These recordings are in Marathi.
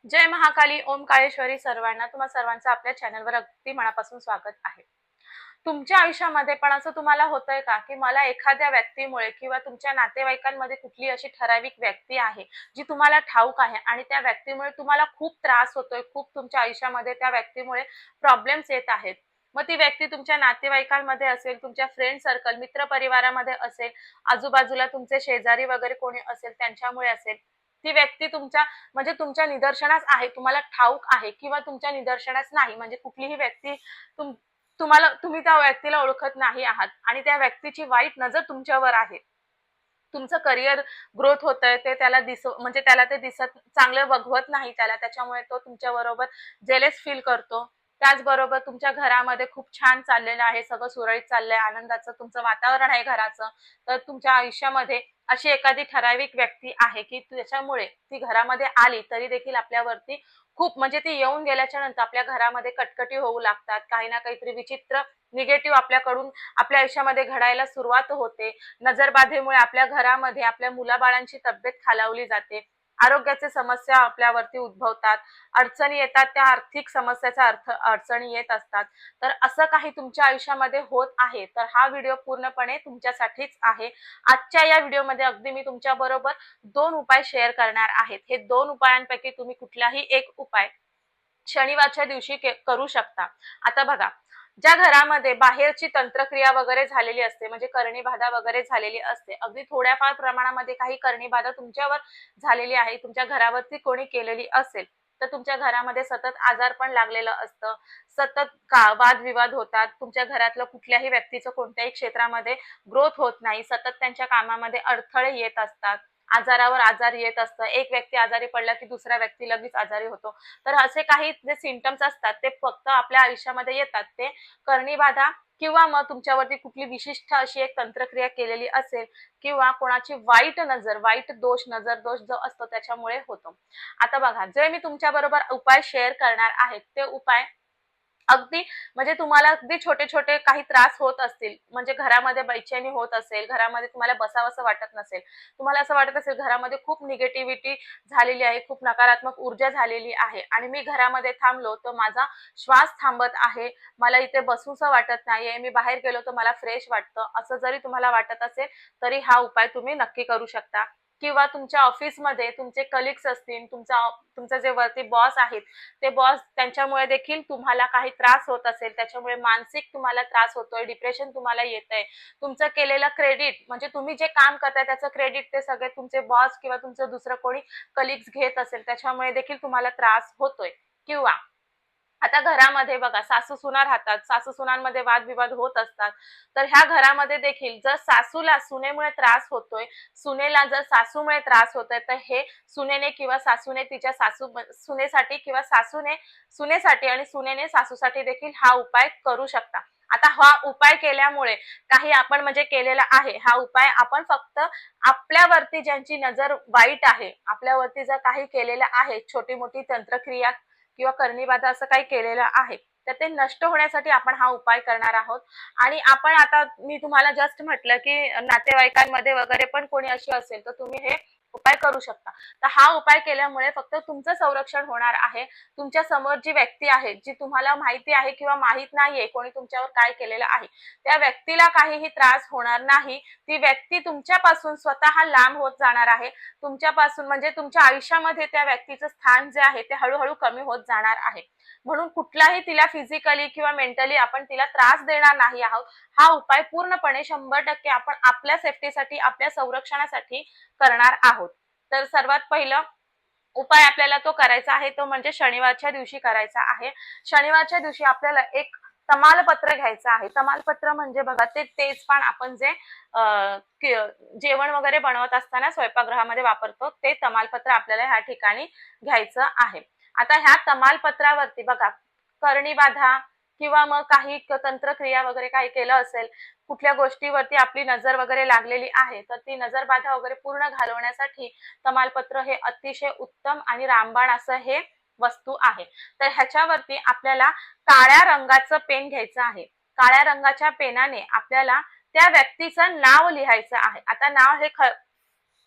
जय महाकाली, ओम काळेश्वरी सर्वांना. तुम्हा सर्वांचं आपल्या चॅनलवर अगदी मनापासून स्वागत आहे. तुमच्या आयुष्यामध्ये पण असं तुम्हाला होतंय का, की मला एखाद्या व्यक्तीमुळे किंवा तुमच्या नातेवाईकांमध्ये कुठली अशी ठराविक व्यक्ती आहे, जी तुम्हाला ठाऊक आहे आणि त्या व्यक्तीमुळे तुम्हाला खूप त्रास होतोय, खूप तुमच्या आयुष्यामध्ये त्या व्यक्तीमुळे प्रॉब्लेम्स येत आहेत. मग ती व्यक्ती तुमच्या नातेवाईकांमध्ये असेल, तुमच्या फ्रेंड सर्कल, मित्रपरिवारामध्ये असेल, आजूबाजूला तुमचे शेजारी वगैरे कोणी असेल त्यांच्यामुळे असेल. ती व्यक्ती तुमच्या म्हणजे तुमच्या निदर्शनास आहे, तुम्हाला ठाऊक आहे किंवा तुमच्या निदर्शनास नाही म्हणजे कुठलीही व्यक्ती तुम्ही त्या व्यक्तीला ओळखत नाही आहात आणि त्या व्यक्तीची वाईट नजर तुमच्यावर आहे. तुमचं करिअर ग्रोथ होतंय ते म्हणजे त्याला ते दिसत चांगलं बघवत नाही त्याला, त्याच्यामुळे तो तुमच्याबरोबर जेलस फील करतो. त्याचबरोबर तुमच्या घरामध्ये खूप छान चाललेलं आहे, सगळं सुरळीत चाललंय, आनंदाचं तुमचं वातावरण आहे घराचं. तर तुमच्या आयुष्यामध्ये अशी एखादी ठराविक व्यक्ती आहे, की त्याच्यामुळे ती घरामध्ये आली तरी देखील आपल्यावरती खूप म्हणजे ती येऊन गेल्याच्या नंतर आपल्या घरामध्ये कटकटी होऊ लागतात. काही ना काहीतरी विचित्र निगेटिव्ह आपल्याकडून आपल्या आयुष्यामध्ये घडायला सुरुवात होते. नजरबाधेमुळे आपल्या घरामध्ये आपल्या मुलाबाळांची तब्येत खालावली जाते. आरोग्याचे समस्या आपल्यावरती उद्भवतात. अडचणी येतात, त्या आर्थिक समस्याचा अडचणी येत असतात. तर असं काही तुमच्या आयुष्यामध्ये होत आहे, तर हा व्हिडिओ पूर्णपणे तुमच्यासाठीच आहे. आजच्या या व्हिडिओमध्ये अगदी मी तुमच्याबरोबर 2 उपाय शेअर करणार आहेत. हे 2 उपायांपैकी तुम्ही कुठलाही एक उपाय शनिवारच्या दिवशी करू शकता. आता बघा, ज्या घरामध्ये बाहेरची तंत्रक्रिया वगैरे झालेली असते म्हणजे करणीबाधा वगैरे झालेली असते, अगदी थोड्याफार प्रमाणामध्ये काही करणीबाधा तुमच्यावर झालेली आहे, तुमच्या घरावरती कोणी केलेली असेल, तर तुमच्या घरामध्ये सतत आजारपण लागलेलं असतं, सतत वादविवाद होतात, तुमच्या घरातलं कुठल्याही व्यक्तीचं कोणत्याही क्षेत्रामध्ये ग्रोथ होत नाही, सतत त्यांच्या कामामध्ये अडथळे येत असतात, आजारावर आजार येत असतं, एक व्यक्ती आजारी पडला की दुसरा व्यक्ती लगेच आजारी होतो. तर असे काही जे सिम्पटम्स असतात ते फक्त आपल्या आयुष्यामध्ये येतात. ते करणीबाधा किंवा मग तुमच्यावरती कुठली विशिष्ट अशी एक तंत्रक्रिया केलेली असेल किंवा कोणाची वाईट नजर, वाईट दोष, नजर दोष जो असतो त्याच्यामुळे होतो. आता बघा, जे मी तुमच्याबरोबर उपाय शेअर करणार आहे ते उपाय अगदी म्हणजे तुम्हाला अगदी छोटे-छोटे काही त्रास होत असतील, म्हणजे घरामध्ये बेचैनी होत असेल, घरामध्ये तुम्हाला बसावसं वाटत नसेल, तुम्हाला असं वाटत असेल घरामध्ये खूप निगेटिव्हिटी झालेली आहे, खूप नकारात्मक ऊर्जा झालेली आहे आणि मी घरामध्ये थांबलो तर माझा श्वास थांबत आहे, मला इथे बसूसं वाटत नाहीये, मी बाहेर गेलो तर मला फ्रेश वाटतं, असं जरी तुम्हाला वाटत असेल तरी हा उपाय तुम्ही नक्की करू शकता. किंवा तुमच्या ऑफिसमध्ये तुमचे कलीग्स असतील, तुमचं जे वरती बॉस आहेत, ते बॉस त्यांच्यामुळे देखील तुम्हाला काही त्रास होत असेल, त्याच्यामुळे मानसिक तुम्हाला त्रास होतोय, डिप्रेशन तुम्हाला येतंय, तुमचं केलेलं क्रेडिट म्हणजे तुम्ही जे काम करताय त्याचं क्रेडिट ते सगळे तुमचे बॉस किंवा तुमचं दुसरं कोणी कलीग्स घेत असेल, त्याच्यामुळे देखील तुम्हाला त्रास होतोय. किंवा आता घरामध्ये बघा सासू-सुना राहतात, सासू-सुनांमध्ये वादविवाद होत असतात. तर ह्या घरामध्ये देखील जर सासूला सुनेमुळे त्रास होतोय, सुनेला जर सासूमुळे त्रास होतोय, तर हे सुनेने किंवा सासूने तिच्या सुनेसाठी किंवा सासूने सुनेसाठी आणि सुनेने सासूसाठी देखील हा उपाय करू शकता. आता हा उपाय केल्यामुळे काही आपण म्हणजे केलेला आहे, हा उपाय आपण फक्त आपल्यावरती ज्यांची नजर वाईट आहे, आपल्यावरती जर काही केलेलं आहे, छोटी-मोठी तंत्रक्रिया किंवा करणीबाधा असं काही केलेलं आहे, तर ते नष्ट होण्यासाठी आपण हा उपाय करणार आहोत. आणि आपण आता मी तुम्हाला जस्ट म्हटलं, की नातेवाईकांमध्ये वगैरे पण कोणी अशी असेल, तर तुम्ही हे उपाय करू शकता. तर हा उपाय केल्यामुळे फक्त तुमचं संरक्षण होणार आहे. तुमच्या समोर जी व्यक्ती आहे, जी तुम्हाला माहिती आहे किंवा माहित नाहीये कोणी तुमच्यावर काय केलेलं आहे, त्या व्यक्तीला काहीही त्रास होणार नाही. ती व्यक्ती तुमच्यापासून स्वतः लांब होत जाणार आहे. तुमच्यापासून म्हणजे तुमच्या आयुष्यामध्ये त्या व्यक्तीचं स्थान जे आहे ते हळूहळू कमी होत जाणार आहे. म्हणून कुठलाही तिला फिजिकली किंवा मेंटली आपण तिला त्रास देणार नाही आहोत. हा उपाय पूर्णपणे 100% आपण आपल्या सेफ्टीसाठी, आपल्या संरक्षणासाठी करणार आहोत. तर सर्वात पहिलं उपाय आपल्याला तो करायचा आहे तो म्हणजे शनिवारच्या दिवशी करायचा आहे. शनिवारच्या दिवशी आपल्याला एक तमालपत्र घ्यायचं आहे. तमालपत्र म्हणजे बघा ते तेजपान आपण जे जेवण वगैरे बनवत असताना स्वयंपाकगृहामध्ये वापरतो ते तमालपत्र आपल्याला ह्या ठिकाणी घ्यायचं आहे. आता ह्या तमालपत्रावरती बघा करणीबाधा किंवा मग काही तंत्रक्रिया वगैरे काही केलं असेल, कुठल्या गोष्टीवरती आपली नजर वगैरे लागलेली आहे, तर ती नजरबाधा वगैरे पूर्ण घालवण्यासाठी तमालपत्र हे अतिशय उत्तम आणि रामबाण असं हे वस्तू आहे. तर ह्याच्यावरती आपल्याला काळ्या रंगाचं पेन घ्यायचं आहे. काळ्या रंगाच्या पेनाने आपल्याला त्या व्यक्तीचं नाव लिहायचं आहे. आता नाव हे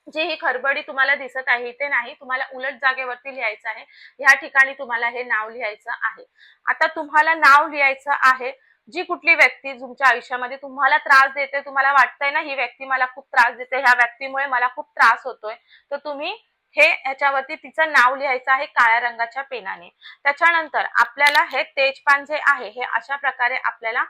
जी ही खरबडी तुम्हाला दिसत आहे इथे नाही, तुम्हाला उलट जागेवरती लिहायचं आहे. ह्या ठिकाणी तुम्हाला हे नाव लिहायचं आहे. आता तुम्हाला नाव लिहायचं आहे. जी कुठली व्यक्ती तुमच्या आयुष्यामध्ये तुम्हाला त्रास देते, तुम्हाला वाटतंय ना ही व्यक्ती मला खूप त्रास देते, ह्या व्यक्तीमुळे मला खूप त्रास होतोय, तर तुम्ही हे ह्याच्यावरती तिचं नाव लिहायचं आहे काळ्या रंगाच्या पेनाने. त्याच्यानंतर आपल्याला हे तेजपान जे आहे हे अशा प्रकारे आपल्याला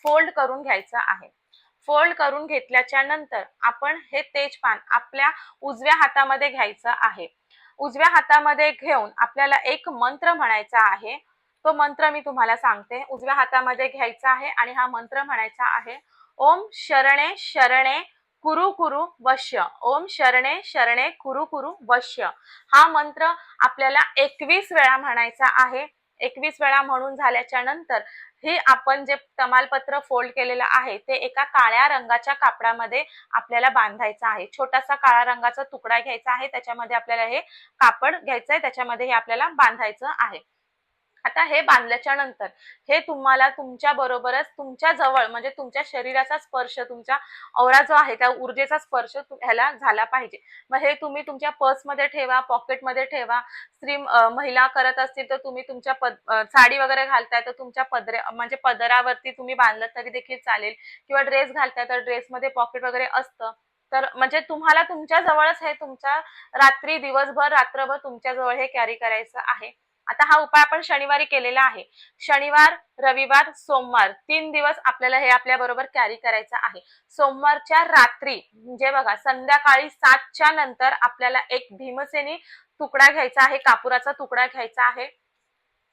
फोल्ड करून घ्यायचं आहे. फोल्ड करून घेतल्याच्या नंतर आपण हे तेजपान आपल्या उजव्या हातामध्ये घ्यायचं आहे. उजव्या हातामध्ये घेऊन आपल्याला एक मंत्र म्हणायचा आहे. तो मंत्र मी तुम्हाला सांगते. उजव्या हातामध्ये घ्यायचा आहे आणि हा मंत्र म्हणायचा आहे. ओम शरणे शरणे कुरु कुरु वश्य. ओम शरणे शरणे कुरु कुरु वश्य. हा मंत्र आपल्याला 21 वेळा म्हणायचा आहे. 21 वेळा म्हणून झाल्याच्या नंतर हे आपण जे तमालपत्र फोल्ड केलेलं आहे ते एका काळ्या रंगाच्या कापडामध्ये आपल्याला बांधायचं आहे. छोटासा काळा रंगाचा तुकडा घ्यायचा आहे, त्याच्यामध्ये आपल्याला हे कापड घ्यायचंय, त्याच्यामध्ये हे आपल्याला बांधायचं आहे. आता हे बांधल्याच्या नंतर हे तुम्हाला तुमच्या बरोबरच तुमच्या जवळ म्हणजे तुमच्या शरीराचा स्पर्श, तुमच्या औरा जो आहे त्या ऊर्जेचा स्पर्श ह्याला झाला पाहिजे. मग हे तुम्ही तुमच्या पर्समध्ये ठेवा, पॉकेटमध्ये ठेवा. स्त्री महिला करत असतील तर तुम्ही तुमच्या साडी वगैरे घालताय तर तुमच्या म्हणजे पदरावरती तुम्ही बांधलं तरी देखील चालेल, किंवा ड्रेस घालताय तर ड्रेसमध्ये पॉकेट वगैरे असतं. तर म्हणजे तुम्हाला तुमच्या जवळच हे तुमच्या रात्री दिवसभर रात्रभर तुमच्या जवळ हे कॅरी करायचं आहे. आता हा उपाय आपण शनिवारी केलेला आहे. शनिवार, रविवार, सोमवार 3 दिवस आपल्याला हे आपल्या बरोबर कॅरी करायचं आहे. सोमवारच्या रात्री म्हणजे बघा संध्याकाळी 7च्या नंतर आपल्याला एक भीमसेनी तुकडा घ्यायचा आहे, कापुराचा तुकडा घ्यायचा आहे.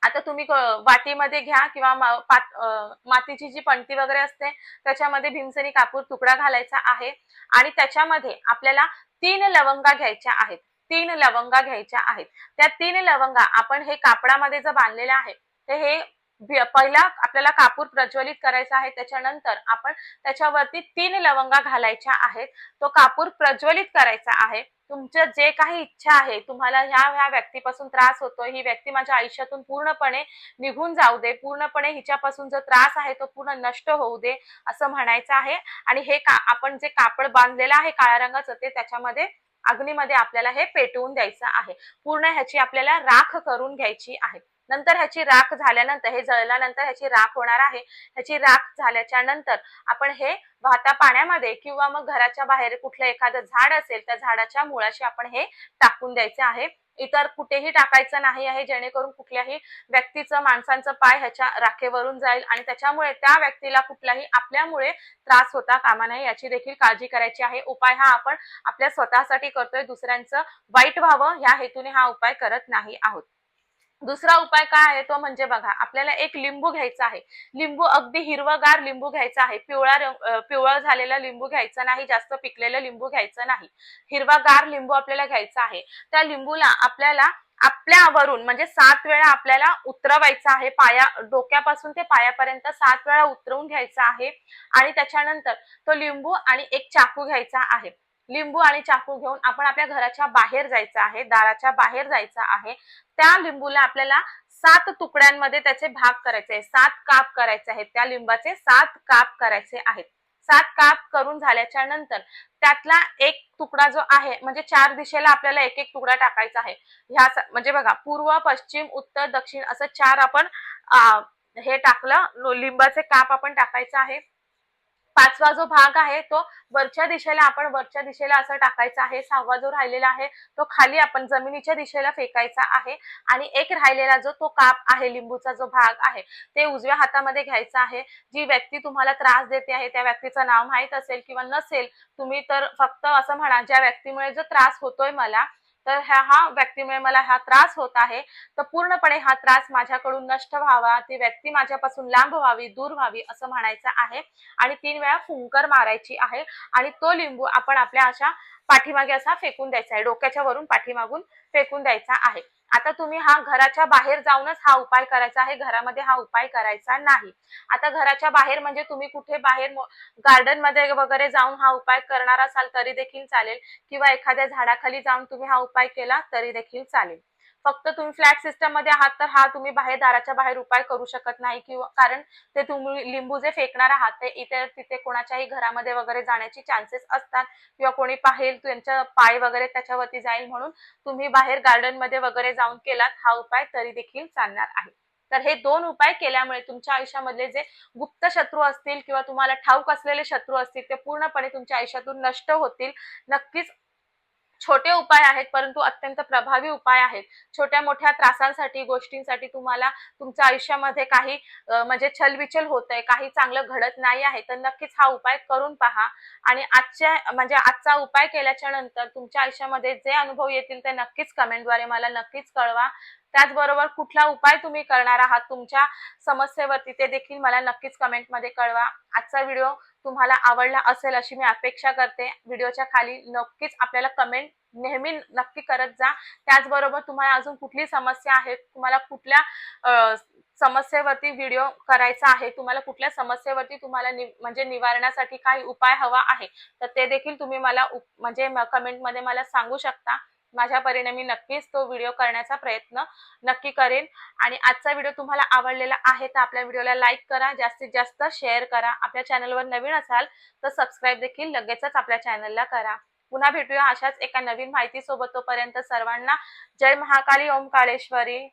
आता तुम्ही वाटीमध्ये घ्या किंवा मातीची जी पणती वगैरे असते त्याच्यामध्ये भीमसेनी कापूर तुकडा घालायचा आहे आणि त्याच्यामध्ये आपल्याला 3 लवंगा घ्यायच्या आहेत. 3 लवंगा घ्यायच्या आहेत. त्या 3 लवंगा आपण हे कापडामध्ये जे बांधलेलं आहे ते हे पहिला आपल्याला कापूर प्रज्वलित करायचा आहे. त्याच्यानंतर आपण त्याच्यावरती 3 लवंगा घालायच्या आहेत. तो कापूर प्रज्वलित करायचा आहे. तुमचं जे काही इच्छा आहे, तुम्हाला ह्या व्यक्तीपासून त्रास होतोय, ही व्यक्ती माझ्या आयुष्यातून पूर्णपणे निघून जाऊ दे, पूर्णपणे हिच्यापासून जो त्रास आहे तो पूर्ण नष्ट होऊ दे असं म्हणायचं आहे. आणि हे आपण जे कापड बांधलेलं आहे काळ्या रंगाचं ते त्याच्यामध्ये अग्नीमध्ये आपल्याला हे पेटवून द्यायचं आहे. पूर्ण ह्याची आपल्याला राख करून घ्यायची आहे. नंतर ह्याची राख झाल्यानंतर हे जळल्यानंतर ह्याची राख होणार आहे. ह्याची राख झाल्याच्या नंतर आपण हे वाहत्या पाण्यामध्ये किंवा मग घराच्या बाहेर कुठलं एखादं झाड असेल त्या झाडाच्या मुळाशी आपण हे टाकून द्यायचे आहे. इतर कुठेही टाकायचं नाही आहे, जेणेकरून कुठल्याही व्यक्तीचं माणसांचं पाय ह्याच्या राखेवरून जाईल आणि त्याच्यामुळे त्या व्यक्तीला कुठलाही आपल्यामुळे त्रास होता कामा नये याची देखील काळजी करायची आहे. उपाय हा आपण आपल्या स्वतःसाठी करतोय, दुसऱ्यांचं वाईट व्हावं या हेतूने हा उपाय करत नाही आहोत. दुसरा उपाय काय आहे तो म्हणजे बघा आपल्याला एक लिंबू घ्यायचा आहे. लिंबू अगदी हिरवगार लिंबू घ्यायचा आहे. पिवळा झालेला लिंबू घ्यायचा नाही, जास्त पिकलेलं लिंबू घ्यायचं नाही. हिरवागार लिंबू आपल्याला घ्यायचा आहे. त्या लिंबूला आपल्याला आपल्यावरून म्हणजे 7 वेळा आपल्याला उतरवायचं आहे. डोक्यापासून ते पायापर्यंत 7 वेळा उतरवून घ्यायचं आहे. आणि त्याच्यानंतर तो लिंबू आणि एक चाकू घ्यायचा आहे. लिंबू आणि चाकू घेऊन आपण आपल्या घराच्या बाहेर जायचं आहे, दाराच्या बाहेर जायचं आहे. त्या लिंबूला आपल्याला 7 तुकड्यांमध्ये त्याचे भाग करायचे आहेत. 7 काप करायचे आहेत. त्या लिंबाचे 7 काप करायचे आहेत. 7 काप करून झाल्याच्या नंतर त्यातला एक तुकडा जो आहे म्हणजे 4 दिशेला आपल्याला एक एक तुकडा टाकायचा आहे. ह्या म्हणजे बघा पूर्व, पश्चिम, उत्तर, दक्षिण असं 4 आपण हे टाकलं, लिंबाचे काप आपण टाकायचं आहे. 5वा जो भाग आहे तो वरच्या दिशेला आपण वरच्या दिशेला असं टाकायचा आहे. 6वा जो राहिलेला आहे तो खाली आपण जमिनीच्या दिशेला फेकायचा आहे. आणि एक राहिलेला जो तो काप आहे लिंबूचा जो भाग आहे ते उजव्या हातामध्ये घ्यायचा आहे. जी व्यक्ती तुम्हाला त्रास देते आहे त्या व्यक्तीचं नाव माहित असेल किंवा नसेल, तुम्ही तर फक्त असं म्हणा ज्या व्यक्तीमुळे जो त्रास होतोय मला, तर हा व्यक्तीमुळे मला हा त्रास होत आहे, तर पूर्णपणे हा त्रास माझ्याकडून नष्ट व्हावा, ती व्यक्ती माझ्यापासून लांब व्हावी, दूर व्हावी असं म्हणायचं आहे. आणि 3 वेळा फुंकर मारायची आहे आणि तो लिंबू आपण आपल्या अशा पाठीमागे असा फेकून द्यायचा आहे. डोक्याच्या वरून पाठीमागून फेकून द्यायचा आहे. आता तुम्ही हा घराच्या बाहेर जाऊनच हा उपाय करायचा आहे, घरामध्ये हा उपाय करायचा नाही. आता घराच्या बाहेर म्हणजे तुम्ही कुठे बाहेर गार्डन मध्ये वगैरे जाऊन हा उपाय करणार असाल तरी देखील चालेल, किंवा एखाद्या झाडाखाली जाऊन तुम्ही हा उपाय केला तरी देखील चालेल. फक्त तुम्ही फ्लॅट सिस्टम मध्ये आहात तर हा तुम्ही बाहेर दाराच्या बाहेर उपाय करू शकत नाही, किंवा कारण ते तुम्ही लिंबू जे फेकणार आहात ते इथे तिथे कोणाच्याही घरामध्ये वगैरे जाण्याची चान्सेस असतात, किंवा कोणी पाहेल त्यांचा पाय वगैरे त्याच्यावरती जाईल, म्हणून तुम्ही बाहेर गार्डन मध्ये वगैरे जाऊन केलात हा उपाय तरी देखील चालणार आहे. तर हे 2 उपाय केल्यामुळे तुमच्या आयुष्यामधले जे गुप्त शत्रू असतील किंवा तुम्हाला ठाऊक असलेले शत्रू असतील ते पूर्णपणे तुमच्या आयुष्यातून नष्ट होतील. नक्कीच छोटे उपाय आहेत, परंतु अत्यंत प्रभावी उपाय आहेत. छोट्या-मोठ्या त्रासांसाठी, गोष्टींसाठी तुम्हाला तुमच्या आयुष्यामध्ये काही म्हणजे छलबिछल होतंय, काही चांगलं घडत नाही आहे, तर नक्कीच हा उपाय करून पहा. आणि आजचा उपाय केल्याच्या नंतर तुमच्या आयुष्यामध्ये जे अनुभव येतील ते नक्कीच कमेंटद्वारे मला नक्कीच कळवा. त्याचबरोबर कुठला उपाय तुम्ही करणार आहात तुमच्या समस्येवरती ते देखील मला नक्कीच कमेंटमध्ये कळवा. आजचा व्हिडिओ तुम्हाला आवडला असेल अशी मी अपेक्षा करते. व्हिडिओच्या खाली नक्कीच आपल्याला कमेंट नेहमी नक्की करत जा. त्याचबरोबर तुम्हाला अजून कुठली समस्या आहे, तुम्हाला कुठल्या समस्येवरती व्हिडिओ करायचा आहे, तुम्हाला कुठल्या समस्येवरती तुम्हाला म्हणजे निवारणासाठी काही उपाय हवा आहे, तर ते देखील तुम्ही मला म्हणजे कमेंटमध्ये मला सांगू शकता. माझ्या परीने मी नक्कीच तो व्हिडिओ करण्याचा प्रयत्न नक्की करेन. आणि आजचा व्हिडिओ तुम्हाला आवडलेला आहे तर आपल्या व्हिडिओला लाईक करा, जास्तीत जास्त शेअर करा. आपल्या चॅनलवर नवीन असाल तर सबस्क्राईब देखील लगेचच आपल्या चॅनलला करा. पुन्हा भेटूया अशाच एका नवीन माहितीसोबत. तोपर्यंत सर्वांना जय महाकाली, ओम काळेश्वरी.